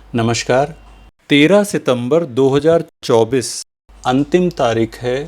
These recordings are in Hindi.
नमस्कार। 13 सितंबर 2024 अंतिम तारीख है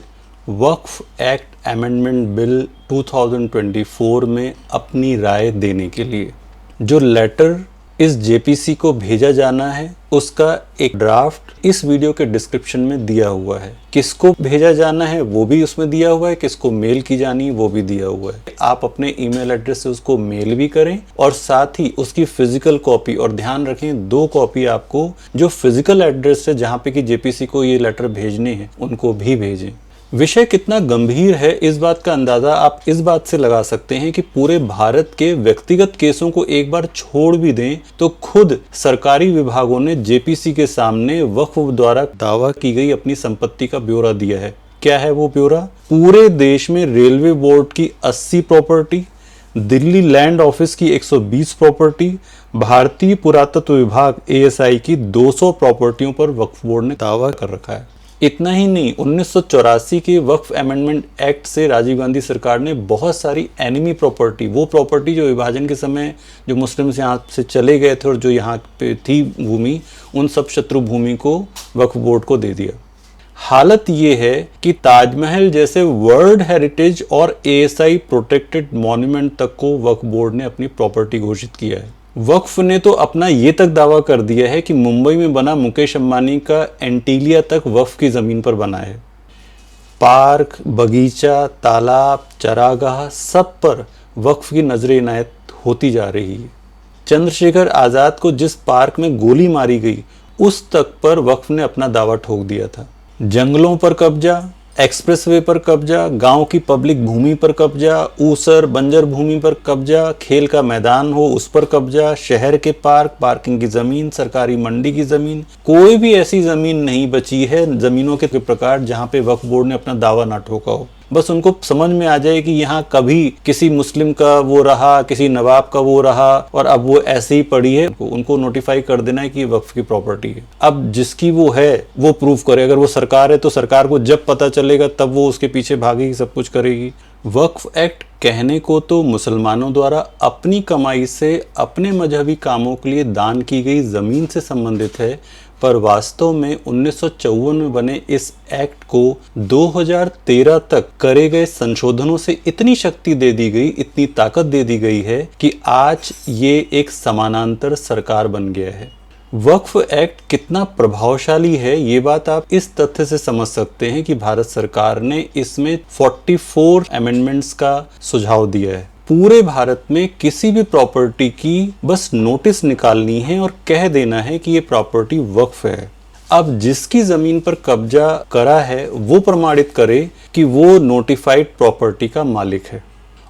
वक्फ एक्ट अमेंडमेंट बिल 2024 में अपनी राय देने के लिए। जो लेटर इस जेपीसी को भेजा जाना है उसका एक ड्राफ्ट इस वीडियो के डिस्क्रिप्शन में दिया हुआ है। किसको भेजा जाना है वो भी उसमें दिया हुआ है, किसको मेल की जानी है वो भी दिया हुआ है। आप अपने ईमेल एड्रेस से उसको मेल भी करें और साथ ही उसकी फिजिकल कॉपी, और ध्यान रखें 2 कॉपी आपको जो फिजिकल एड्रेस है जहाँ पे कि जेपीसी को ये लेटर भेजने हैं उनको भी भेजें। विषय कितना गंभीर है इस बात का अंदाजा आप इस बात से लगा सकते हैं कि पूरे भारत के व्यक्तिगत केसों को एक बार छोड़ भी दें तो खुद सरकारी विभागों ने जेपीसी के सामने वक्फ द्वारा दावा की गई अपनी संपत्ति का ब्यौरा दिया है। क्या है वो ब्यौरा? पूरे देश में रेलवे बोर्ड की 80 प्रॉपर्टी, दिल्ली लैंड ऑफिस की 120 प्रॉपर्टी, भारतीय पुरातत्व विभाग एएसआई की 200 प्रॉपर्टियों पर वक्फ बोर्ड ने दावा कर रखा है। इतना ही नहीं, 1984 के वक्फ अमेंडमेंट एक्ट से राजीव गांधी सरकार ने बहुत सारी एनिमी प्रॉपर्टी, वो प्रॉपर्टी जो विभाजन के समय जो मुस्लिम्स यहाँ से चले गए थे और जो यहाँ पे थी भूमि, उन सब शत्रु भूमि को वक्फ बोर्ड को दे दिया। हालत ये है कि ताजमहल जैसे वर्ल्ड हेरिटेज और एएसआई प्रोटेक्टेड मॉन्यूमेंट तक को वक्फ बोर्ड ने अपनी प्रॉपर्टी घोषित किया है। वक्फ ने तो अपना ये तक दावा कर दिया है कि मुंबई में बना मुकेश अंबानी का एंटीलिया तक वक्फ की जमीन पर बना है। पार्क, बगीचा, तालाब, चरागाह सब पर वक्फ की नजर इनायत होती जा रही है। चंद्रशेखर आजाद को जिस पार्क में गोली मारी गई उस तक पर वक्फ ने अपना दावा ठोक दिया था। जंगलों पर कब्जा, एक्सप्रेसवे पर कब्जा, गांव की पब्लिक भूमि पर कब्जा, ऊसर बंजर भूमि पर कब्जा, खेल का मैदान हो उस पर कब्जा, शहर के पार्क, पार्किंग की जमीन, सरकारी मंडी की जमीन, कोई भी ऐसी जमीन नहीं बची है जमीनों के प्रकार जहां पे वक्फ बोर्ड ने अपना दावा ना ठोका हो। बस उनको समझ में आ जाए कि यहाँ कभी किसी मुस्लिम का वो रहा, किसी नवाब का वो रहा और अब वो ऐसे ही पड़ी है, उनको नोटिफाई कर देना है कि ये वक्फ की प्रॉपर्टी है। अब जिसकी वो है वो प्रूफ करे। अगर वो सरकार है तो सरकार को जब पता चलेगा तब वो उसके पीछे भागेगी, सब कुछ करेगी। वक्फ एक्ट कहने को तो मुसलमानों द्वारा अपनी कमाई से अपने मजहबी कामों के लिए दान की गई जमीन से संबंधित है, पर वास्तव में 1954 में बने इस एक्ट को 2013 तक करे गए संशोधनों से इतनी शक्ति दे दी गई, इतनी ताकत दे दी गई है कि आज ये एक समानांतर सरकार बन गया है। वक्फ एक्ट कितना प्रभावशाली है ये बात आप इस तथ्य से समझ सकते हैं कि भारत सरकार ने इसमें 44 अमेंडमेंट्स का सुझाव दिया है। पूरे भारत में किसी भी प्रॉपर्टी की बस नोटिस निकालनी है और कह देना है कि ये प्रॉपर्टी वक्फ है। अब जिसकी जमीन पर कब्जा करा है वो प्रमाणित करे कि वो नोटिफाइड प्रॉपर्टी का मालिक है।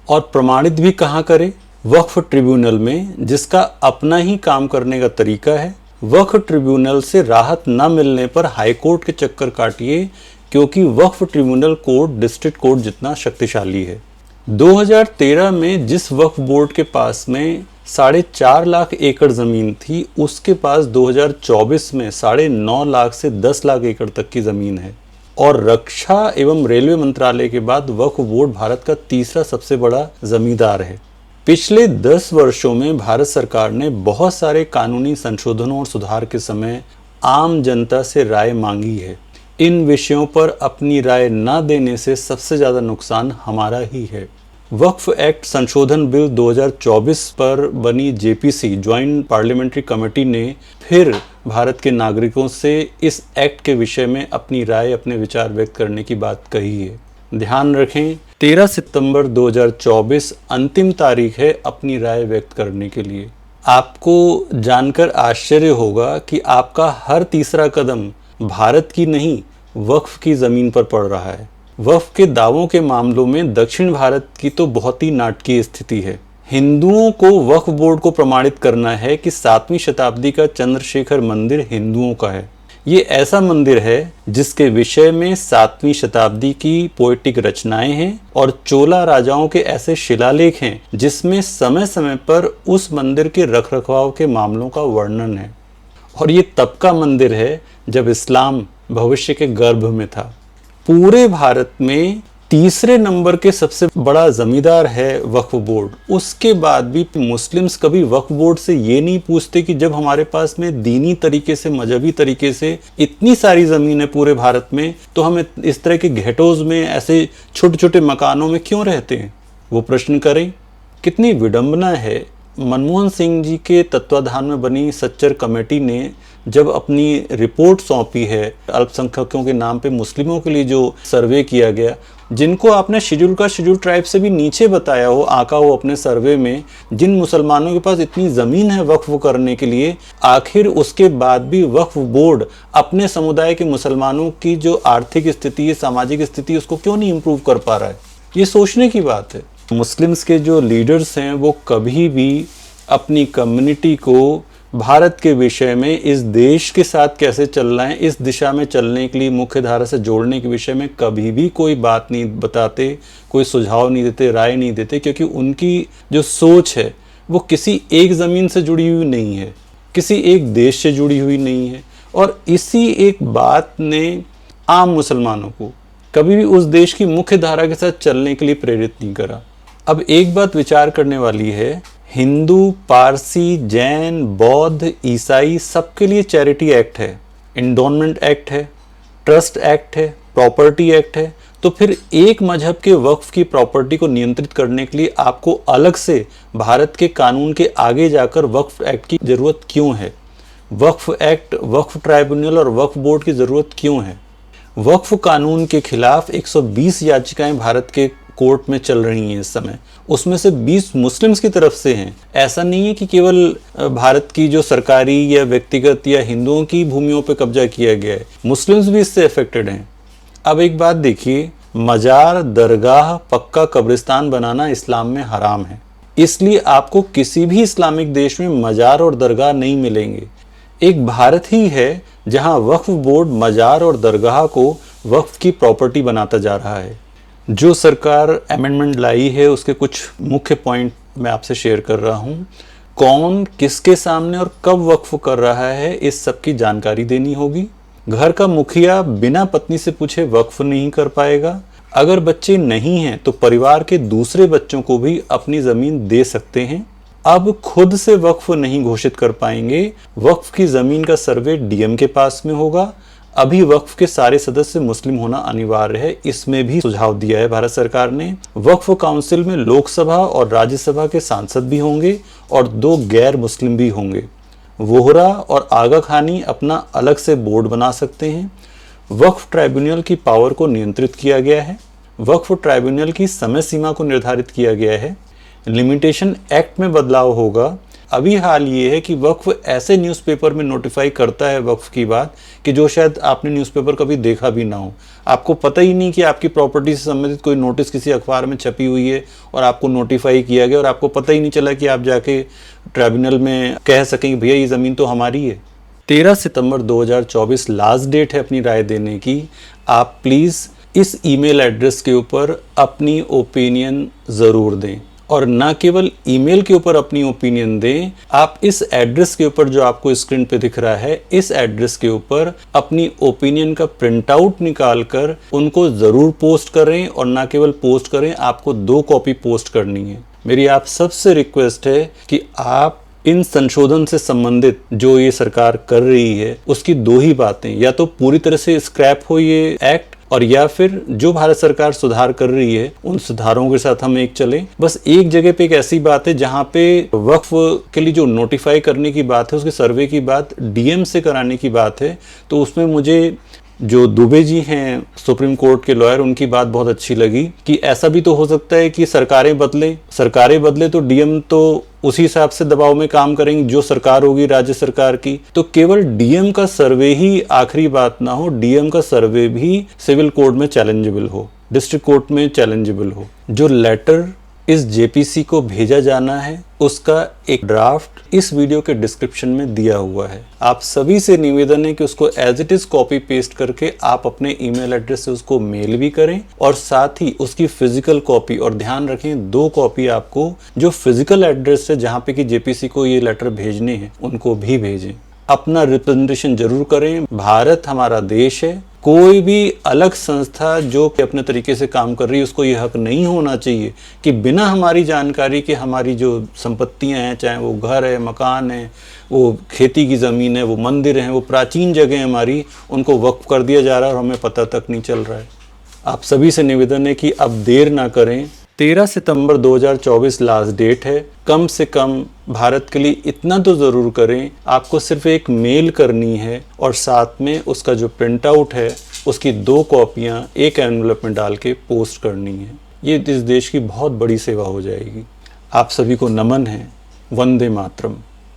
और प्रमाणित भी कहाँ करे? वक्फ ट्रिब्यूनल में, जिसका अपना ही काम करने का तरीका है। वक्फ ट्रिब्यूनल से राहत न मिलने पर हाई कोर्ट के चक्कर काटिए, क्योंकि वक्फ ट्रिब्यूनल कोर्ट डिस्ट्रिक्ट कोर्ट जितना शक्तिशाली है। 2013 में जिस वक्फ बोर्ड के पास में 4.5 लाख एकड़ जमीन थी, उसके पास 2024 में 9.5 लाख से 10 लाख एकड़ तक की जमीन है। और रक्षा एवं रेलवे मंत्रालय के बाद वक्फ बोर्ड भारत का तीसरा सबसे बड़ा जमींदार है। पिछले 10 वर्षों में भारत सरकार ने बहुत सारे कानूनी संशोधनों और सुधार के समय आम जनता से राय मांगी है। इन विषयों पर अपनी राय न देने से सबसे ज़्यादा नुकसान हमारा ही है। वक्फ एक्ट संशोधन बिल 2024 पर बनी जेपीसी ज्वाइंट पार्लियामेंट्री कमेटी ने फिर भारत के नागरिकों से इस एक्ट के विषय में अपनी राय, अपने विचार व्यक्त करने की बात कही है। ध्यान रखें, 13 सितंबर 2024 अंतिम तारीख है अपनी राय व्यक्त करने के लिए। आपको जानकर आश्चर्य होगा कि आपका हर तीसरा कदम भारत की नहीं वक्फ की जमीन पर पड़ रहा है। वक्फ के दावों के मामलों में दक्षिण भारत की तो बहुत ही नाटकीय स्थिति है। हिंदुओं को वक्फ बोर्ड को प्रमाणित करना है कि 7वीं शताब्दी का चंद्रशेखर मंदिर हिंदुओं का है। ये ऐसा मंदिर है जिसके विषय में 7वीं शताब्दी की पोएटिक रचनाएं हैं और चोला राजाओं के ऐसे शिलालेख हैं जिसमें समय समय पर उस मंदिर के रखरखाव के मामलों का वर्णन है। और ये तब का मंदिर है जब इस्लाम भविष्य के गर्भ में था। पूरे भारत में तीसरे नंबर के सबसे बड़ा जमींदार है वक्फ बोर्ड। उसके बाद भी मुस्लिम्स कभी वक्फ बोर्ड से ये नहीं पूछते कि जब हमारे पास में दीनी तरीके से, मजहबी तरीके से इतनी सारी ज़मीन है पूरे भारत में, तो हम इस तरह के घेटोज में, ऐसे छोटे छोटे मकानों में क्यों रहते हैं, वो प्रश्न करें। कितनी विडंबना है, मनमोहन सिंह जी के तत्वाधान में बनी सच्चर कमेटी ने जब अपनी रिपोर्ट सौंपी है अल्पसंख्यकों के नाम पे मुस्लिमों के लिए जो सर्वे किया गया, जिनको आपने शेड्यूल कास्ट, शेड्यूल ट्राइब से भी नीचे बताया हो, आका हो अपने सर्वे में, जिन मुसलमानों के पास इतनी ज़मीन है वक्फ करने के लिए, आखिर उसके बाद भी वक्फ बोर्ड अपने समुदाय के मुसलमानों की जो आर्थिक स्थिति है, सामाजिक स्थिति, उसको क्यों नहीं इम्प्रूव कर पा रहा है। ये सोचने की बात है। मुस्लिम्स के जो लीडर्स हैं वो कभी भी अपनी कम्युनिटी को भारत के विषय में, इस देश के साथ कैसे चलना है, इस दिशा में चलने के लिए मुख्य धारा से जोड़ने के विषय में कभी भी कोई बात नहीं बताते, कोई सुझाव नहीं देते, राय नहीं देते, क्योंकि उनकी जो सोच है वो किसी एक ज़मीन से जुड़ी हुई नहीं है, किसी एक देश से जुड़ी हुई नहीं है। और इसी एक बात ने आम मुसलमानों को कभी भी उस देश की मुख्य धारा के साथ चलने के लिए प्रेरित नहीं करा। अब एक बात विचार करने वाली है, हिंदू, पारसी, जैन, बौद्ध, ईसाई सबके लिए चैरिटी एक्ट है, इंडोनमेंट एक्ट है, ट्रस्ट एक्ट है, प्रॉपर्टी एक्ट है। तो फिर एक मजहब के वक्फ की प्रॉपर्टी को नियंत्रित करने के लिए आपको अलग से भारत के कानून के आगे जाकर वक्फ एक्ट की ज़रूरत क्यों है? वक्फ एक्ट, वक्फ ट्राइब्यूनल और वक्फ बोर्ड की ज़रूरत क्यों है? वक्फ कानून के खिलाफ 120 याचिकाएं भारत के कोर्ट में चल रही हैं इस समय, उसमें से 20 मुस्लिम्स की तरफ से हैं। ऐसा नहीं है कि केवल भारत की जो सरकारी या व्यक्तिगत या हिंदुओं की भूमियों पर कब्जा किया गया है, मुस्लिम्स भी इससे अफेक्टेड हैं। अब एक बात देखिए, मजार, दरगाह, पक्का कब्रिस्तान बनाना इस्लाम में हराम है, इसलिए आपको किसी भी इस्लामिक देश में मजार और दरगाह नहीं मिलेंगे। एक भारत ही है जहां वक्फ बोर्ड मजार और दरगाह को वक्फ की प्रॉपर्टी बनाता जा रहा है। जो सरकार अमेंडमेंट लाई है उसके कुछ मुख्य पॉइंट मैं आपसे शेयर कर रहा हूं। कौन, किसके सामने और कब वक्फ कर रहा है, इस सब की जानकारी देनी होगी। घर का मुखिया बिना पत्नी से पूछे वक्फ नहीं कर पाएगा। अगर बच्चे नहीं हैं तो परिवार के दूसरे बच्चों को भी अपनी ज़मीन दे सकते हैं। अब खुद से वक्फ नहीं घोषित कर पाएंगे, वक्फ की ज़मीन का सर्वे डीएम के पास में होगा। अभी वक्फ के सारे सदस्य मुस्लिम होना अनिवार्य है, इसमें भी सुझाव दिया है भारत सरकार ने। वक्फ काउंसिल में लोकसभा और राज्यसभा के सांसद भी होंगे और 2 गैर मुस्लिम भी होंगे। वोहरा और आगा खानी अपना अलग से बोर्ड बना सकते हैं। वक्फ ट्राइब्यूनल की पावर को नियंत्रित किया गया है। वक्फ ट्राइब्यूनल की समय सीमा को निर्धारित किया गया है। लिमिटेशन एक्ट में बदलाव होगा। अभी हाल ये है कि वक्फ ऐसे न्यूज़पेपर में नोटिफाई करता है वक्फ की बात कि जो शायद आपने न्यूज़पेपर कभी देखा भी ना हो। आपको पता ही नहीं कि आपकी प्रॉपर्टी से संबंधित कोई नोटिस किसी अखबार में छपी हुई है और आपको नोटिफाई किया गया, और आपको पता ही नहीं चला कि आप जाके ट्राइब्यूनल में कह सकें भैया ये ज़मीन तो हमारी है। 13 सितंबर 2024 लास्ट डेट है अपनी राय देने की। आप प्लीज़ इस ईमेल एड्रेस के ऊपर अपनी ओपिनियन ज़रूर दें, और ना केवल ईमेल के ऊपर अपनी ओपिनियन दें, आप इस एड्रेस के ऊपर जो आपको स्क्रीन पे दिख रहा है, इस एड्रेस के ऊपर अपनी ओपिनियन का प्रिंट आउट निकाल कर उनको ज़रूर पोस्ट करें। और ना केवल पोस्ट करें, आपको 2 कॉपी पोस्ट करनी है। मेरी आप सबसे रिक्वेस्ट है कि आप इन संशोधन से संबंधित जो ये सरकार कर रही है उसकी 2 ही बातें, या तो पूरी तरह से स्क्रैप हो ये एक्ट, और या फिर जो भारत सरकार सुधार कर रही है उन सुधारों के साथ हम एक चलें। बस एक जगह पे एक ऐसी बात है जहां पे वक्फ के लिए जो नोटिफाई करने की बात है, उसके सर्वे की बात डीएम से कराने की बात है, तो उसमें मुझे जो दुबे जी हैं सुप्रीम कोर्ट के लॉयर, उनकी बात बहुत अच्छी लगी कि ऐसा भी तो हो सकता है कि सरकारें बदले तो डीएम तो उसी हिसाब से दबाव में काम करेंगे जो सरकार होगी राज्य सरकार की। तो केवल डीएम का सर्वे ही आखिरी बात ना हो, डीएम का सर्वे भी सिविल कोर्ट में चैलेंजेबल हो, डिस्ट्रिक्ट कोर्ट में चैलेंजेबल हो। जो लेटर इस जेपीसी को भेजा जाना है उसका एक ड्राफ्ट इस वीडियो के डिस्क्रिप्शन में दिया हुआ है। आप सभी से निवेदन है कि उसको as it is copy paste करके आप अपने ईमेल एड्रेस से उसको मेल भी करें, और साथ ही उसकी फिजिकल कॉपी, और ध्यान रखें 2 कॉपी आपको जो फिजिकल एड्रेस है जहाँ पे कि जेपीसी को ये लेटर भेजने हैं उनको भी भेजें। अपना रिप्रेजेंटेशन जरूर करें। भारत हमारा देश है, कोई भी अलग संस्था जो कि अपने तरीके से काम कर रही है उसको ये हक नहीं होना चाहिए कि बिना हमारी जानकारी के हमारी जो संपत्तियां हैं, चाहे वो घर है, मकान है, वो खेती की ज़मीन है, वो मंदिर हैं, वो प्राचीन जगह हमारी, उनको वक्फ कर दिया जा रहा है और हमें पता तक नहीं चल रहा है। आप सभी से निवेदन है कि अब देर ना करें। 13 सितंबर 2024 लास्ट डेट है। कम से कम भारत के लिए इतना तो ज़रूर करें, आपको सिर्फ एक मेल करनी है और साथ में उसका जो प्रिंट आउट है उसकी 2 कॉपियाँ एक एनवलप में डाल के पोस्ट करनी है। ये इस देश की बहुत बड़ी सेवा हो जाएगी। आप सभी को नमन है। वंदे मातरम।